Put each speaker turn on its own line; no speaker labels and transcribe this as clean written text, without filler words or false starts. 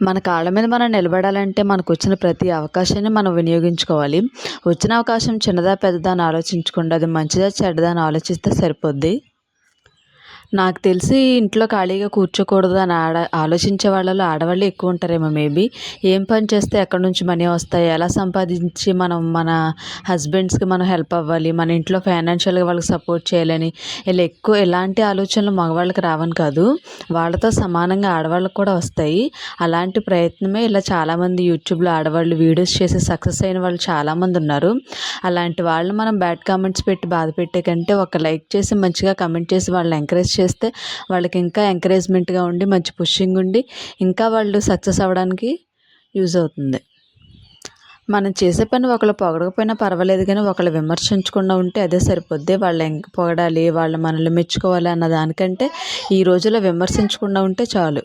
మన కాళ్ళ మీద మనం నిలబడాలంటే మనకొచ్చిన ప్రతి అవకాశాన్ని మనం వినియోగించుకోవాలి. వచ్చిన అవకాశం చిన్నదా పెద్దదా అని ఆలోచించకుండా అది మంచిదా చెడ్డదా అని ఆలోచిస్తే సరిపోద్ది. నాకు తెలిసి ఇంట్లో ఖాళీగా కూర్చోకూడదు అని ఆలోచించే వాళ్ళలో ఆడవాళ్ళే ఎక్కువ ఉంటారేమో మేబీ. ఏం పని చేస్తే ఎక్కడి నుంచి మనీ వస్తాయి, ఎలా సంపాదించి మనం మన హస్బెండ్స్‌కి మనం హెల్ప్ అవ్వాలి, మన ఇంట్లో ఫైనాన్షియల్‌గా వాళ్ళకి సపోర్ట్ చేయాలని ఎలాంటి ఆలోచనలు మగవాళ్ళకి రావని కాదు. వాళ్ళతో సమానంగా ఆడవాళ్ళకి కూడా వస్తాయి. అలాంటి ప్రయత్నమే ఇలా చాలామంది యూట్యూబ్‌లో ఆడవాళ్ళు వీడియోస్ చేసి సక్సెస్ అయిన వాళ్ళు చాలామంది ఉన్నారు. అలాంటి వాళ్ళని మనం బ్యాడ్ కామెంట్స్ పెట్టి బాధ పెట్టే కంటే ఒక లైక్ చేసి మంచిగా కమెంట్ చేసి వాళ్ళని ఎంకరేజ్ చేస్తే వాళ్ళకి ఇంకా ఎంకరేజ్మెంట్గా ఉండి మంచి పుషింగ్ ఉండి ఇంకా వాళ్ళు సక్సెస్ అవ్వడానికి యూజ్ అవుతుంది. మనం చేసే పని ఒకళ్ళు పొగడకపోయినా పర్వాలేదు కానీ ఒకళ్ళు విమర్శించకుండా ఉంటే అదే సరిపోద్ది. వాళ్ళు పొగడాలి, వాళ్ళు మనల్ని మెచ్చుకోవాలి అన్న దానికంటే ఈ రోజుల్లో విమర్శించకుండా ఉంటే చాలు.